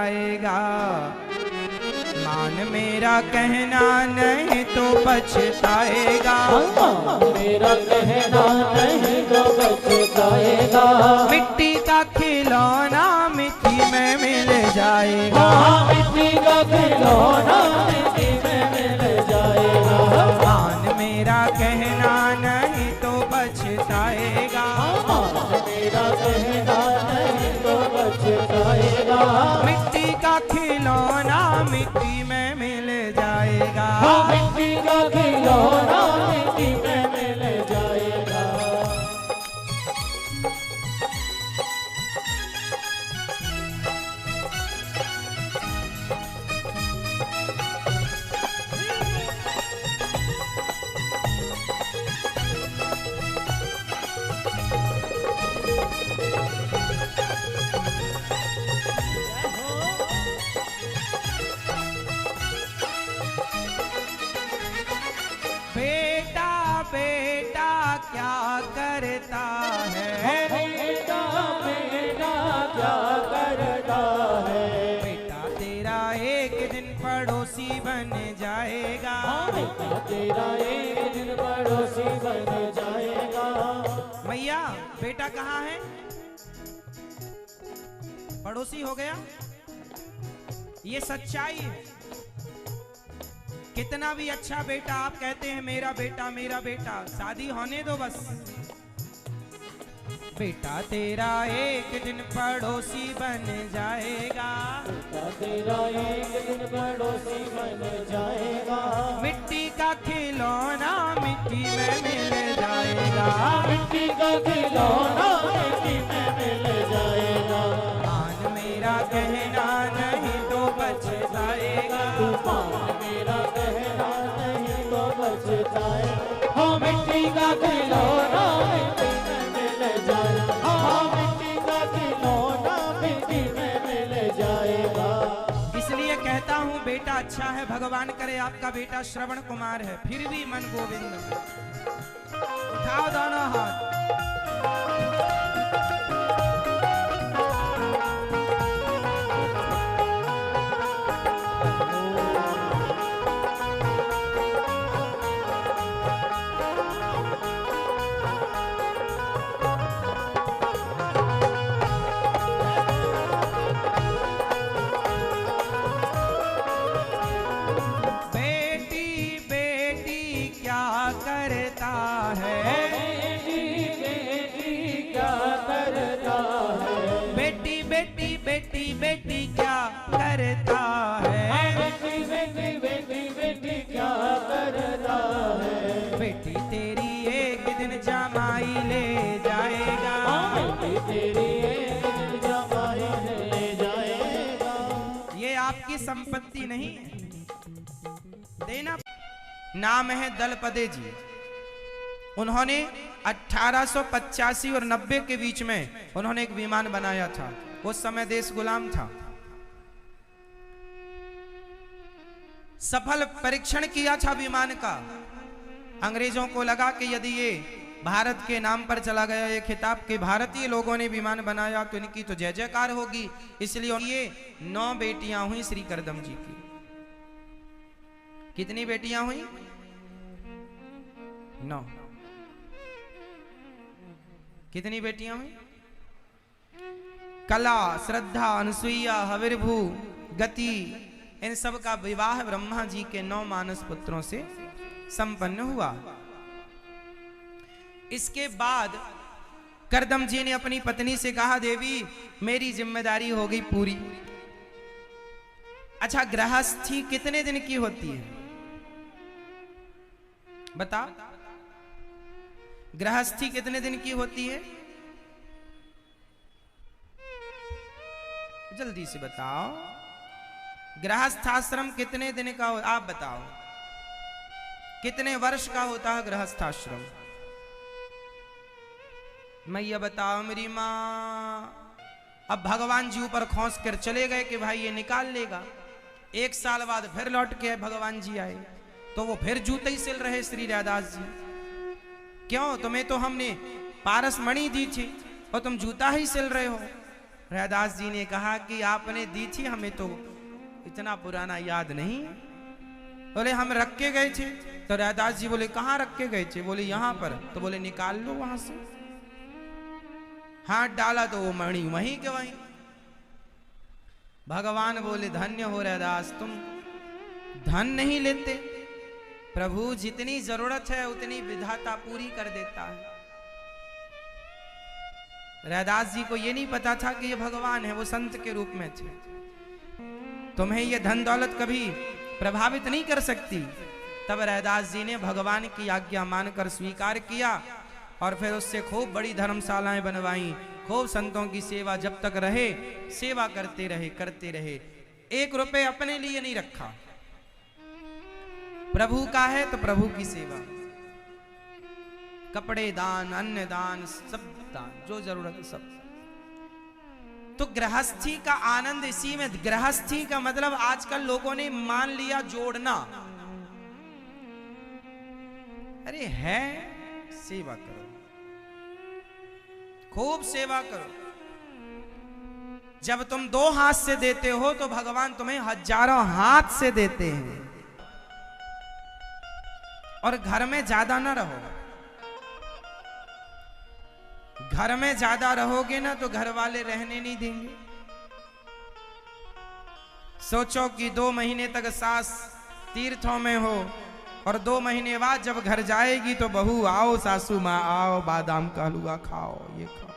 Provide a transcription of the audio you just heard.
आएगा। मान मेरा कहना नहीं तो पछताएगा। मेरा कहना नहीं तो पछताएगा। मिट्टी का खिलौना मिट्टी में मिल जाएगा। मिट्टी का खिलौना मिट्टी में मिल जाएगा। मान मेरा कहना नहीं तो पछताएगा। मेरा कहना नहीं तो पछताएगा। मिट्टी का खिलौना मिट्टी में मिल जाएगा। मिट्टी का खिलौना मिट्टी में मिल जाएगा। बेटा बेटा क्या करता है। बेटा बेटा क्या करता है। बेटा तेरा एक दिन पड़ोसी बन जाएगा। बेटा तेरा एक दिन पड़ोसी बन जाएगा। भैया बेटा कहाँ है? पड़ोसी हो गया। ये सच्चाई है। कितना भी अच्छा बेटा आप कहते हैं मेरा बेटा, शादी होने दो बस। बेटा तेरा एक दिन पड़ोसी बन जाएगा। बेटा तेरा एक दिन पड़ोसी बन जाएगा। मिट्टी का खिलौना मिट्टी में मिल जाएगा। मिट्टी का खिलौना मिट्टी में मिल जाएगा। मान मेरा कहना नहीं तो पछताएगा। तूफान मेरा कहना नहीं तो बचताएगा। हाँ मिट्टी का खिलौना मिट्टी में मिल जाएगा। हाँ मिट्टी का खिलौना मिट्टी में मिल जाएगा। इसलिए कहता हूँ बेटा अच्छा है, भगवान करे आपका बेटा श्रवण कुमार है, फिर भी मन गोविंद। उठाओ दोनों हाथ। करता है बेटी बेटी क्या करता है। बेटी बेटी बेटी बेटी क्या करता है। बेटी बेटी बेटी बेटी क्या करता है। बेटी तेरी एक दिन जमाई ले जाएगा। बेटी तेरी एक दिन जमाई ले जाएगा। ये आपकी संपत्ति नहीं है, देना। नाम है दलपदे जी। उन्होंने 1885 और 90 के बीच में उन्होंने एक विमान बनाया था। उस समय देश गुलाम था। सफल परीक्षण किया था विमान का। अंग्रेजों को लगा कि यदि ये भारत के नाम पर चला गया, ये खिताब के भारतीय लोगों ने विमान बनाया तो इनकी तो जय जयकार होगी। इसलिए ये 9 बेटियां हुई श्री करदम जी की। कितनी बेटियां हुई? 9। कितनी बेटियां हुई? कला, श्रद्धा, अनुसुईया, हविर्भू, गति, इन सब का विवाह ब्रह्मा जी के 9 मानस पुत्रों से संपन्न हुआ। इसके बाद करदम जी ने अपनी पत्नी से कहा, देवी मेरी जिम्मेदारी हो गई पूरी। अच्छा, गृहस्थी कितने दिन की होती है बताओ? गृहस्थी कितने दिन की होती है? जल्दी से बताओ। गृहस्थाश्रम कितने दिन का हो? आप बताओ कितने वर्ष का होता है गृहस्थाश्रम? मैया बताओ मेरी माँ। अब भगवान जी ऊपर खोस कर चले गए कि भाई ये निकाल लेगा। 1 साल बाद फिर लौट के भगवान जी आए तो वो फिर जूते ही सिल रहे श्री राधास जी। क्यों? तुम्हें तो हमने पारस मणि दी थी और तुम जूता ही सिल रहे हो। रैदास जी ने कहा कि आपने दी थी, हमें तो इतना पुराना याद नहीं। बोले हम रख के गए थे। तो रैदास जी बोले कहाँ रख के गए थे? बोले यहाँ पर। तो बोले निकाल लो वहां से। हाथ डाला तो वो मणि वहीं के वहीं। भगवान बोले धन्य हो रैदास, तुम धन नहीं लेते, प्रभु जितनी जरूरत है उतनी विधाता पूरी कर देता है। रैदास जी को ये नहीं पता था कि ये भगवान है, वो संत के रूप में थे। तुम्हें ये धन दौलत कभी प्रभावित नहीं कर सकती। तब रैदास जी ने भगवान की आज्ञा मानकर स्वीकार किया और फिर उससे खूब बड़ी धर्मशालाएं बनवाई, खूब संतों की सेवा जब तक रहे सेवा करते रहे। 1 रुपए अपने लिए नहीं रखा। प्रभु का है तो प्रभु की सेवा, कपड़े दान, अन्न दान, सब दान, जो जरूरत है सब। तो गृहस्थी का आनंद इसी में। गृहस्थी का मतलब आजकल लोगों ने मान लिया जोड़ना। अरे है, सेवा करो, खूब सेवा करो। जब तुम 2 हाथ से देते हो तो भगवान तुम्हें हजारों हाथ से देते हैं। और घर में ज्यादा ना रहो। घर में ज्यादा रहोगे ना तो घर वाले रहने नहीं देंगे। सोचो कि 2 महीने तक सास तीर्थों में हो और 2 महीने बाद जब घर जाएगी तो बहू आओ सासू माँ आओ, बादाम का हलवा खाओ, ये खाओ।